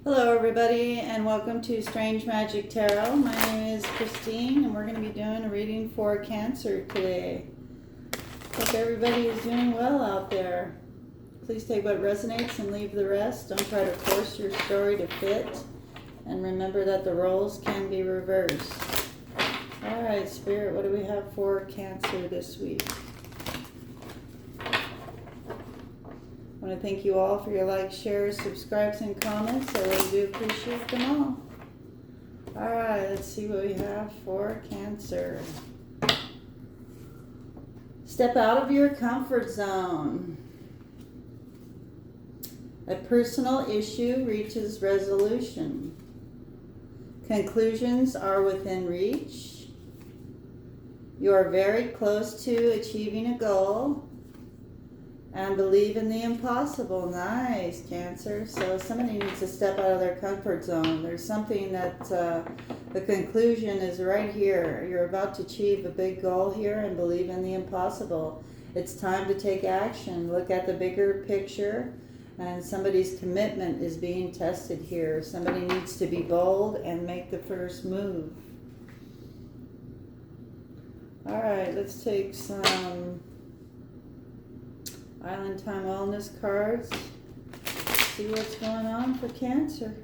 Hello everybody and welcome to Strange Magic Tarot. My name is Christine and we're going to be doing a reading for Cancer today. Hope everybody is doing well out there. Please take what resonates and leave the rest. Don't try to force your story to fit. And remember that the roles can be reversed. Alright, Spirit, what do we have for Cancer this week? I want to thank you all for your likes, shares, subscribes, and comments. I really do appreciate them all. Alright, let's see what we have for Cancer. Step out of your comfort zone. A personal issue reaches resolution. Conclusions are within reach. You are very close to achieving a goal. And believe in the impossible. Nice, Cancer. So somebody needs to step out of their comfort zone. There's something that the conclusion is right here. You're about to achieve a big goal here and believe in the impossible. It's time to take action. Look at the bigger picture. And somebody's commitment is being tested here. Somebody needs to be bold and make the first move. All right, let's take some Island Time Wellness cards. See what's going on for Cancer.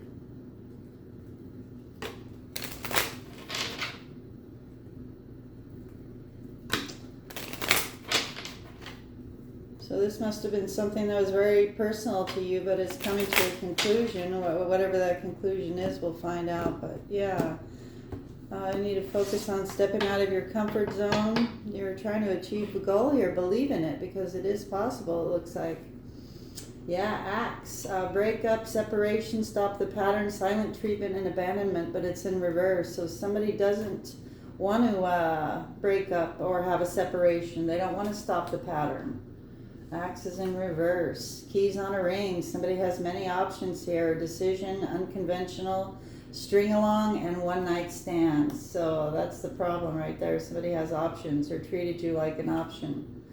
So this must have been something that was very personal to you, but it's coming to a conclusion. Whatever that conclusion is, we'll find out. But yeah, you need to focus on stepping out of your comfort zone. You're trying to achieve a goal here. Believe in it because it is possible, it looks like. Yeah, acts. Breakup, separation, stop the pattern, silent treatment, and abandonment, but it's in reverse. So somebody doesn't want to break up or have a separation. They don't want to stop the pattern. Axe is in reverse. Keys on a ring. Somebody has many options here. Decision, unconventional, string along, and one night stands. So that's the problem right there. Somebody has options or treated you like an option.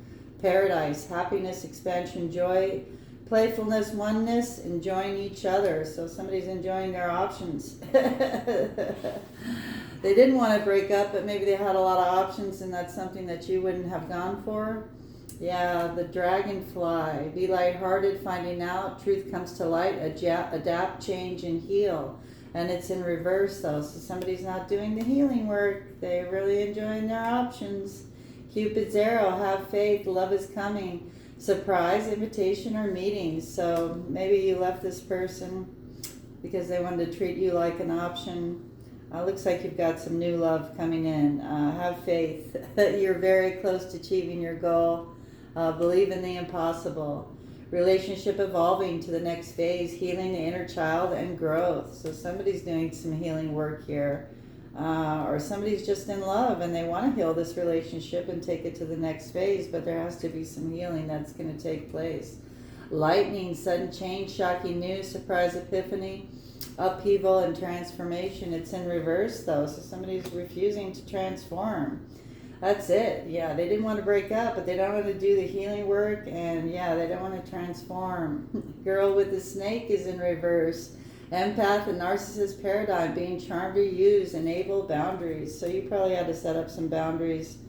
Paradise, happiness, expansion, joy, playfulness, oneness, enjoying each other. So somebody's enjoying their options. They didn't want to break up, but maybe they had a lot of options and that's something that you wouldn't have gone for. Yeah, the dragonfly. Be lighthearted, finding out. Truth comes to light. Adapt, change, and heal. And it's in reverse though, so somebody's not doing the healing work. They're really enjoying their options. Cupid's arrow, have faith, love is coming. Surprise, invitation, or meetings. So maybe you left this person because they wanted to treat you like an option. Looks like you've got some new love coming in. Have faith. You're very close to achieving your goal. Believe in the impossible. Relationship evolving to the next phase, healing the inner child and growth. So somebody's doing some healing work here. Or somebody's just in love and they want to heal this relationship and take it to the next phase, but there has to be some healing that's going to take place. Lightning, sudden change, shocking news, surprise epiphany, upheaval, and transformation. It's in reverse though, so somebody's refusing to transform. That's it. Yeah, they didn't want to break up, but they don't want to do the healing work, and yeah, they don't want to transform. Girl with the snake is in reverse. Empath and narcissist paradigm, being charmed or used, enable boundaries. So you probably had to set up some boundaries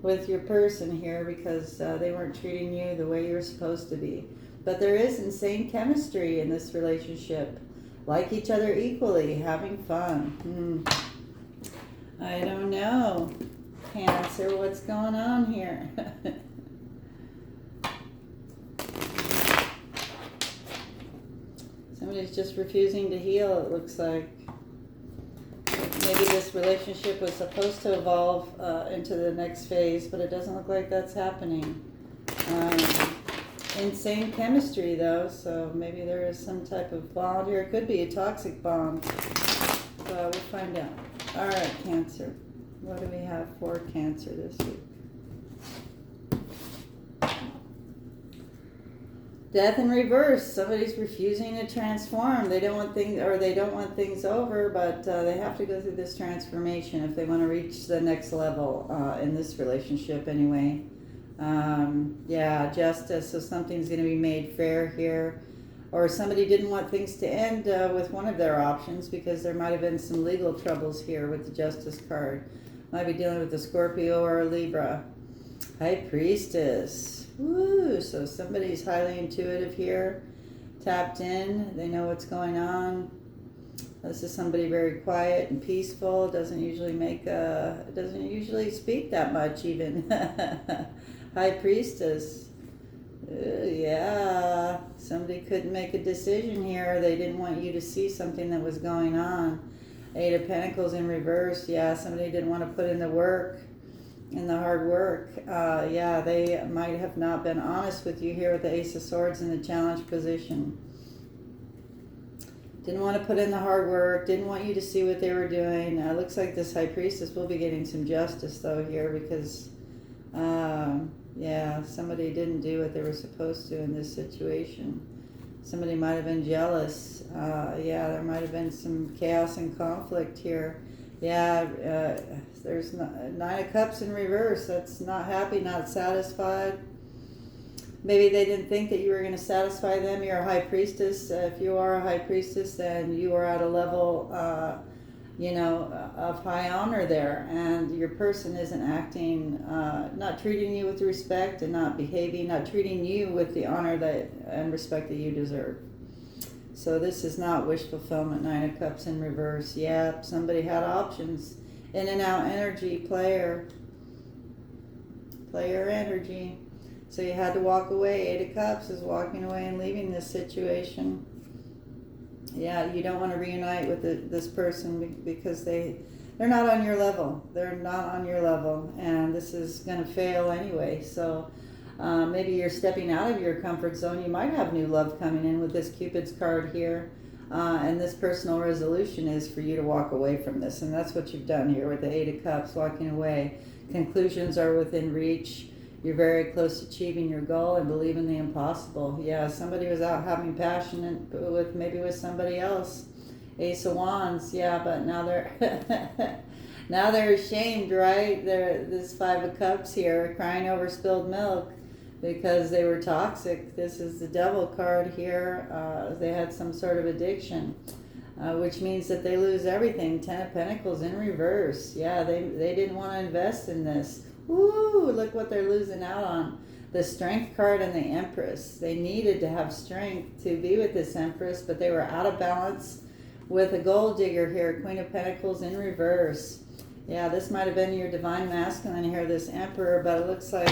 with your person here because they weren't treating you the way you're supposed to be. But there is insane chemistry in this relationship. Like each other equally, having fun. I don't know. Cancer, what's going on here? Somebody's just refusing to heal, it looks like. Maybe this relationship was supposed to evolve into the next phase, but it doesn't look like that's happening. Insane chemistry though, so maybe there is some type of bond here. It could be a toxic bond. So we'll find out. Alright, Cancer. What do we have for Cancer this week? Death in reverse. Somebody's refusing to transform. They don't want things over, but they have to go through this transformation if they want to reach the next level in this relationship anyway. Yeah, justice. So something's going to be made fair here. or somebody didn't want things to end with one of their options because there might have been some legal troubles here with the Justice card. Might be dealing with a Scorpio or a Libra. High Priestess. Woo! So somebody's highly intuitive here, tapped in. They know what's going on. This is somebody very quiet and peaceful. Doesn't usually speak that much even. High Priestess. Yeah, somebody couldn't make a decision here. They didn't want you to see something that was going on. Eight of Pentacles in reverse. Yeah, somebody didn't want to put in the work, in the hard work. Yeah, they might have not been honest with you here with the Ace of Swords in the challenge position. Didn't want to put in the hard work. Didn't want you to see what they were doing. Looks like this High Priestess will be getting some justice though here because, yeah, somebody didn't do what they were supposed to in this situation. Somebody might have been jealous. Yeah, there might have been some chaos and conflict here. Yeah, there's Nine of Cups in reverse. That's not happy, not satisfied. Maybe they didn't think that you were going to satisfy them. You're a High Priestess. If you are a High Priestess, then you are at a level, of high honor there. And your person isn't acting, not treating you with respect and not treating you with the honor and respect that you deserve. So this is not wish fulfillment. Nine of Cups in reverse. Yeah, somebody had options. In and out energy, player energy. So you had to walk away. Eight of Cups is walking away and leaving this situation. Yeah, you don't want to reunite with this person because they're not on your level. They're not on your level, and this is going to fail anyway. So maybe you're stepping out of your comfort zone. You might have new love coming in with this Cupid's card here, and this personal resolution is for you to walk away from this, and that's what you've done here with the Eight of Cups, walking away. Conclusions are within reach. You're very close to achieving your goal and believe in the impossible. Yeah, somebody was out having passion with somebody else. Ace of Wands, yeah, but now they're ashamed, right? This Five of Cups here, crying over spilled milk because they were toxic. This is the Devil card here. They had some sort of addiction, which means that they lose everything. Ten of Pentacles in reverse. Yeah, they didn't want to invest in this. Woo, look what they're losing out on. The Strength card and the Empress. They needed to have strength to be with this Empress, but they were out of balance with a Gold Digger here. Queen of Pentacles in reverse. Yeah, this might have been your Divine Masculine here, this Emperor, but it looks like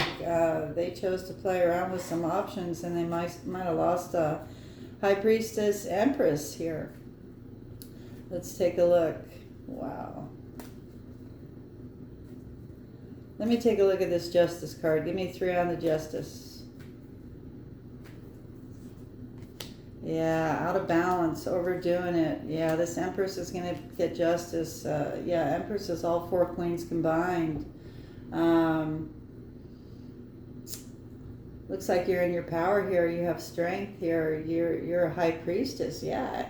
they chose to play around with some options and they might have lost a High Priestess Empress here. Let's take a look. Wow. Let me take a look at this Justice card. Give me 3 on the Justice. Yeah, out of balance, overdoing it. Yeah, this Empress is going to get justice. Yeah, Empress is all 4 queens combined. Looks like you're in your power here. You have strength here. You're a High Priestess. Yeah,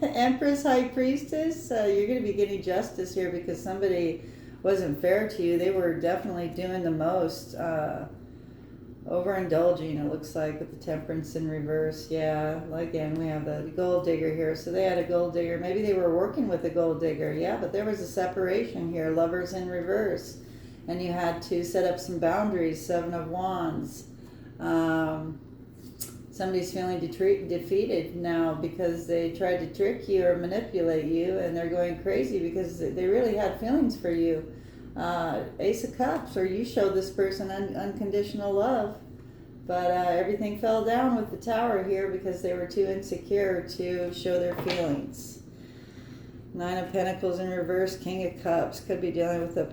Empress, High Priestess. You're going to be getting justice here because somebody wasn't fair to you. They were definitely doing the most, overindulging, it looks like, with the Temperance in reverse. Yeah, again, we have the Gold Digger here. So they had a Gold Digger. Maybe they were working with a Gold Digger. Yeah, but there was a separation here. Lovers in reverse. And you had to set up some boundaries. Seven of Wands. Somebody's feeling defeated now because they tried to trick you or manipulate you, and they're going crazy because they really had feelings for you. Ace of Cups, or you showed this person unconditional love, but everything fell down with the Tower here because they were too insecure to show their feelings. Nine of Pentacles in reverse, King of Cups. Could be dealing with a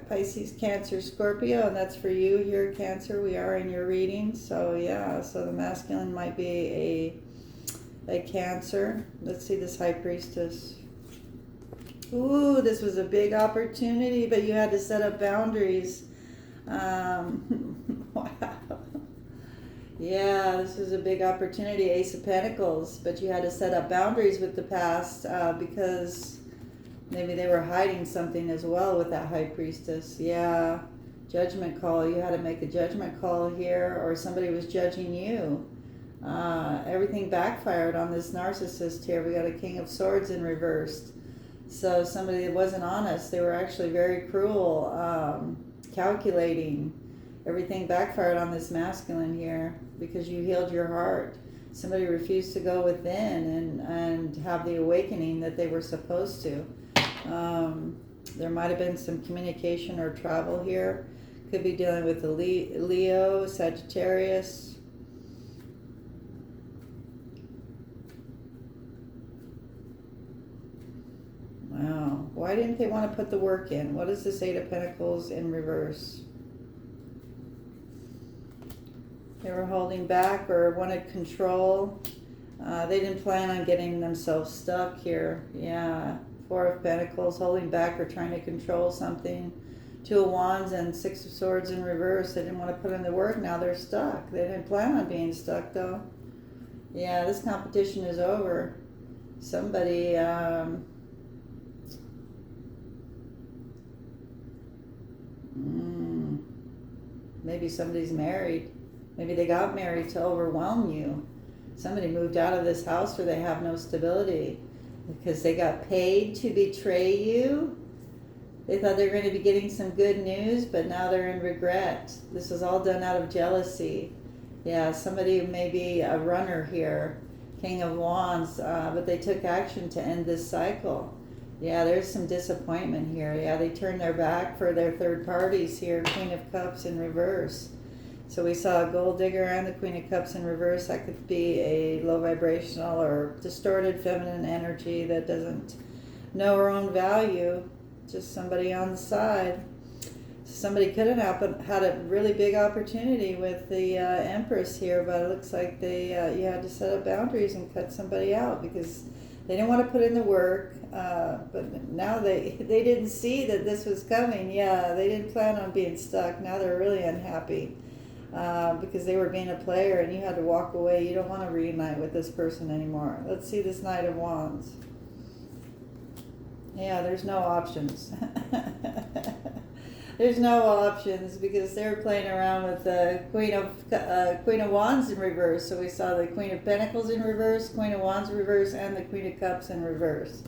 Pisces, Cancer, Scorpio, and that's for you. You're Cancer. We are in your reading. So yeah, so the masculine might be a Cancer. Let's see this High Priestess. Ooh, this was a big opportunity, but you had to set up boundaries. Wow. Yeah, this was a big opportunity. Ace of Pentacles, but you had to set up boundaries with the past because maybe they were hiding something as well with that High Priestess. Yeah, judgment call. You had to make a judgment call here, or somebody was judging you. Everything backfired on this narcissist here. We got a King of Swords in reversed. So somebody that wasn't honest, they were actually very cruel, calculating. Everything backfired on this masculine here because you healed your heart. Somebody refused to go within and have the awakening that they were supposed to. There might have been some communication or travel here. Could be dealing with the Leo, Sagittarius. Wow. Why didn't they want to put the work in? What is this Eight of Pentacles in reverse? They were holding back or wanted control. They didn't plan on getting themselves stuck here. Yeah. Four of Pentacles, holding back or trying to control something. Two of Wands and Six of Swords in reverse. They didn't want to put in the work. Now they're stuck. They didn't plan on being stuck though. Yeah, this competition is over. Somebody... maybe somebody's married. Maybe they got married to overwhelm you. Somebody moved out of this house where they have no stability because they got paid to betray you. They thought they were going to be getting some good news, but now they're in regret. This is all done out of jealousy. Yeah, somebody may be a runner here, King of Wands, but they took action to end this cycle. Yeah, there's some disappointment here. Yeah, they turned their back for their third parties here. Queen of Cups in reverse. So we saw a gold digger and the Queen of Cups in reverse. That could be a low vibrational or distorted feminine energy that doesn't know her own value. Just somebody on the side. Somebody could have had a really big opportunity with the Empress here, but it looks like they you had to set up boundaries and cut somebody out because they didn't want to put in the work, but now they didn't see that this was coming. Yeah, they didn't plan on being stuck. Now they're really unhappy because they were being a player and you had to walk away. You don't want to reunite with this person anymore. Let's see this Knight of Wands. Yeah, there's no options. There's no options because they were playing around with the Queen of Wands in reverse. So we saw the Queen of Pentacles in reverse, Queen of Wands in reverse, and the Queen of Cups in reverse.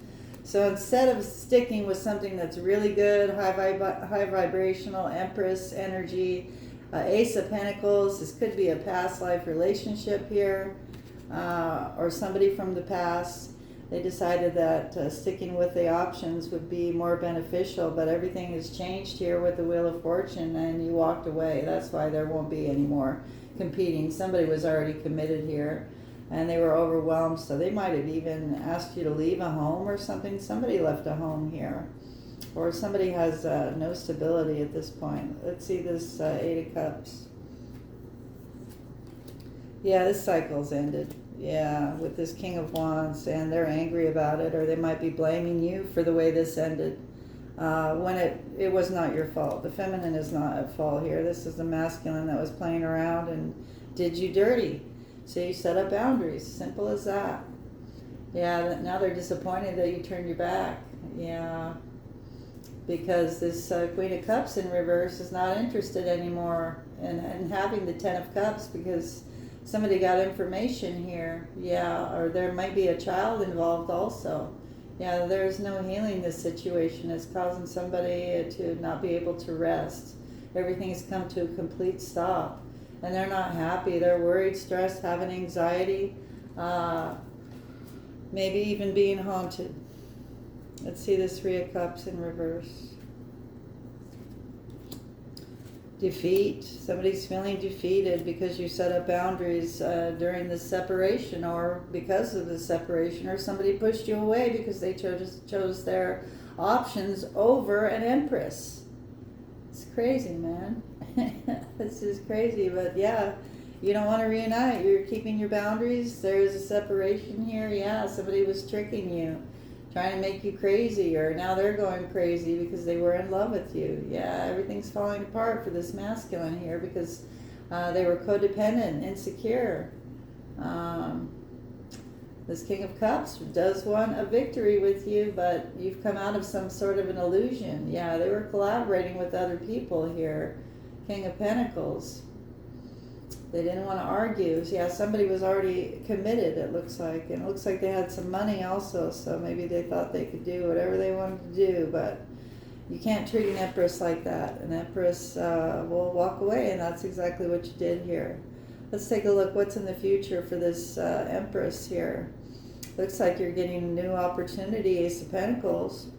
So instead of sticking with something that's really good, high vibrational, Empress energy, Ace of Pentacles, this could be a past life relationship here, or somebody from the past. They decided that sticking with the options would be more beneficial, but everything has changed here with the Wheel of Fortune and you walked away. That's why there won't be any more competing. Somebody was already committed here and they were overwhelmed, so they might have even asked you to leave a home or something. Somebody left a home here, or somebody has no stability at this point. Let's see this Eight of Cups. Yeah, this cycle's ended. Yeah, with this King of Wands, and they're angry about it, or they might be blaming you for the way this ended. When it was not your fault. The feminine is not at fault here. This is the masculine that was playing around and did you dirty. So you set up boundaries. Simple as that. Yeah, now they're disappointed that you turned your back. Yeah, because this Queen of Cups in reverse is not interested anymore in having the Ten of Cups because somebody got information here. Yeah, or there might be a child involved also. Yeah, there's no healing this situation. It's causing somebody to not be able to rest. Everything's come to a complete stop. And they're not happy. They're worried, stressed, having anxiety, maybe even being haunted. Let's see this Three of Cups in reverse. Defeat. Somebody's feeling defeated because you set up boundaries during the separation or because of the separation, or somebody pushed you away because they chose their options over an Empress. It's crazy, man. This is crazy, but yeah, you don't want to reunite. You're keeping your boundaries. There's a separation here. Yeah, somebody was tricking you, trying to make you crazy, or now they're going crazy because they were in love with you. Yeah, everything's falling apart for this masculine here because they were codependent, insecure. This King of Cups does want a victory with you, but you've come out of some sort of an illusion. Yeah, they were collaborating with other people here. King of Pentacles. They didn't want to argue. Yeah, somebody was already committed, it looks like. And it looks like they had some money also, so maybe they thought they could do whatever they wanted to do. But you can't treat an empress like that. An empress will walk away, and that's exactly what you did here. Let's take a look what's in the future for this empress here. Looks like you're getting a new opportunity, Ace of Pentacles.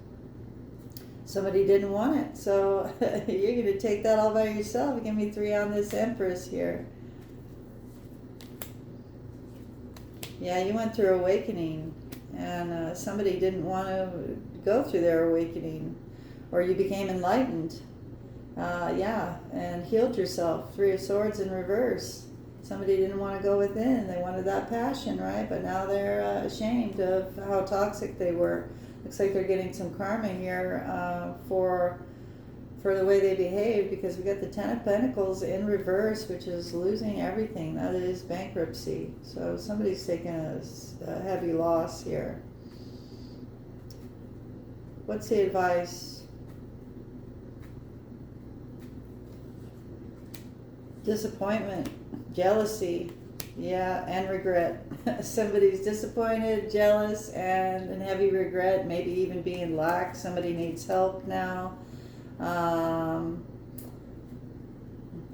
Somebody didn't want it, so you're going to take that all by yourself. Give me 3 on this empress here. Yeah, you went through awakening, and somebody didn't want to go through their awakening, or you became enlightened. Yeah, and healed yourself. 3 of Swords in reverse. Somebody didn't want to go within. They wanted that passion, right? But now they're ashamed of how toxic they were. Looks like they're getting some karma here for the way they behave, because we got the 10 of Pentacles in reverse, which is losing everything. That is bankruptcy. So somebody's taking a heavy loss here. What's the advice? Disappointment, jealousy, yeah, and regret. Somebody's disappointed, jealous, and in heavy regret, maybe even being lax. Somebody needs help now.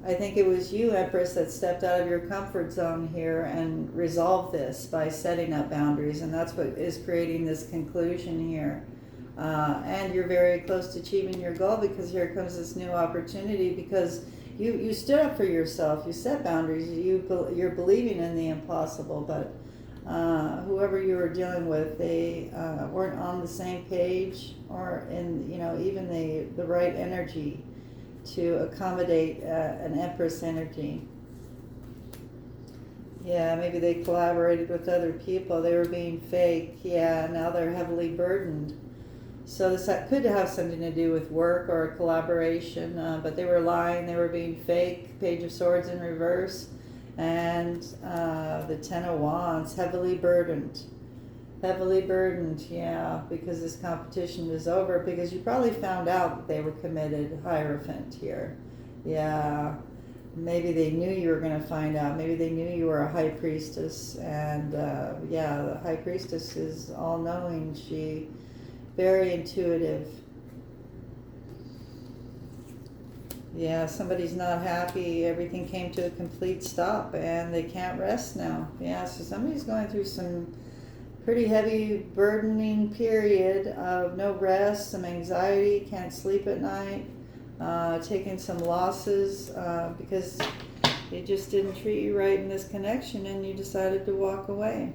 I think it was you, Empress, that stepped out of your comfort zone here and resolved this by setting up boundaries, and that's what is creating this conclusion here. And you're very close to achieving your goal, because here comes this new opportunity, because you stood up for yourself. You set boundaries. You're believing in the impossible, but whoever you were dealing with, they weren't on the same page, or in even the right energy to accommodate an Empress energy. Yeah, maybe they collaborated with other people. They were being fake. Yeah, now they're heavily burdened. So this could have something to do with work or a collaboration, but they were lying, they were being fake. Page of Swords in reverse, and the 10 of Wands, heavily burdened. Heavily burdened, yeah, because this competition is over, because you probably found out that they were committed. Hierophant here. Yeah, maybe they knew you were going to find out. Maybe they knew you were a high priestess, and yeah, the high priestess is all-knowing. She very intuitive. Yeah, somebody's not happy. Everything came to a complete stop, and they can't rest now. Yeah, so somebody's going through some pretty heavy, burdening period of no rest, some anxiety, can't sleep at night, taking some losses because they just didn't treat you right in this connection, and you decided to walk away.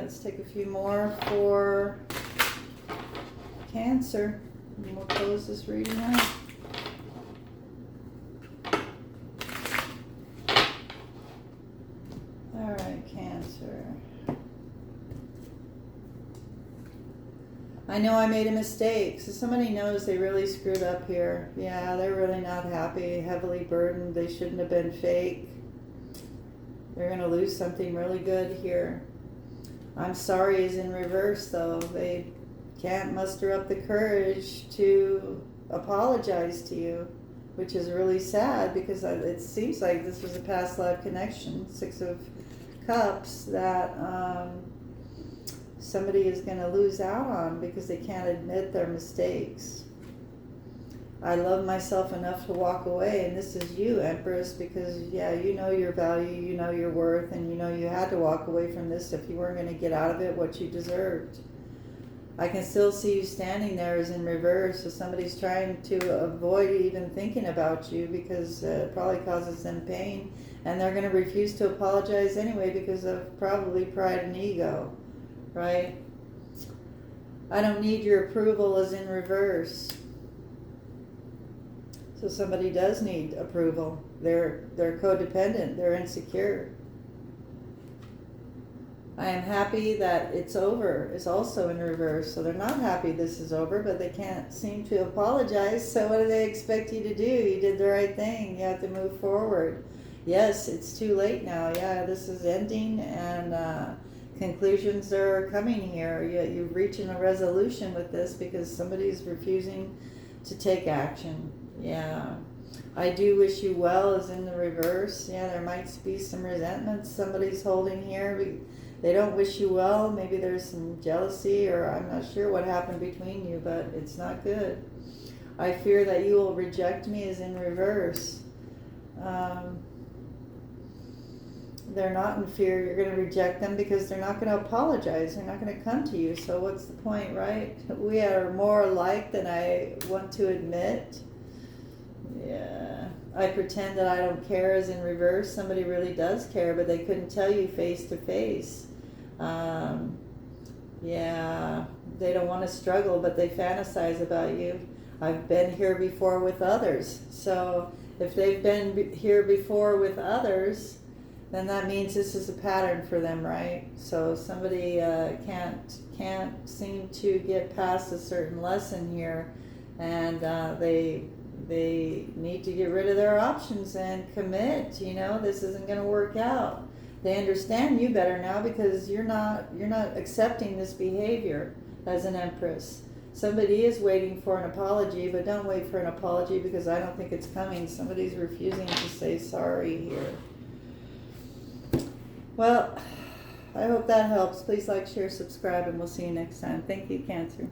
Let's take a few more for Cancer, and we'll close this reading out. All right, Cancer. I know I made a mistake. So somebody knows they really screwed up here. Yeah, they're really not happy, heavily burdened. They shouldn't have been fake. They're going to lose something really good here. I'm sorry is in reverse, though. They can't muster up the courage to apologize to you, which is really sad, because it seems like this was a past life connection. 6 of Cups that somebody is going to lose out on because they can't admit their mistakes. I love myself enough to walk away, and this is you, Empress, because, yeah, you know your value, you know your worth, and you know you had to walk away from this if you weren't going to get out of it what you deserved. I can still see you standing there as in reverse, so somebody's trying to avoid even thinking about you because it probably causes them pain, and they're going to refuse to apologize anyway because of probably pride and ego, right? I don't need your approval is in reverse. So somebody does need approval. They're codependent. They're insecure. I am happy that it's over is also in reverse. So they're not happy this is over, but they can't seem to apologize. So what do they expect you to do? You did the right thing. You have to move forward. Yes, it's too late now. Yeah, this is ending, and conclusions are coming here. You're reaching a resolution with this because somebody's refusing to take action. Yeah. I do wish you well is in the reverse. Yeah, there might be some resentment somebody's holding here. They don't wish you well. Maybe there's some jealousy, or I'm not sure what happened between you, but it's not good. I fear that you will reject me is in reverse. They're not in fear you're going to reject them because they're not going to apologize. They're not going to come to you. So what's the point, right? We are more alike than I want to admit. Yeah. I pretend that I don't care is in reverse. Somebody really does care, but they couldn't tell you face to face. Yeah. They don't want to struggle, but they fantasize about you. I've been here before with others. So if they've been here before with others, then that means this is a pattern for them, right? So somebody can't seem to get past a certain lesson here, and they need to get rid of their options and commit. You know, this isn't going to work out. They understand you better now because you're not accepting this behavior as an Empress. Somebody is waiting for an apology, but don't wait for an apology because I don't think it's coming. Somebody's refusing to say sorry here. Well, I hope that helps. Please like, share, subscribe, and we'll see you next time. Thank you, Cancer.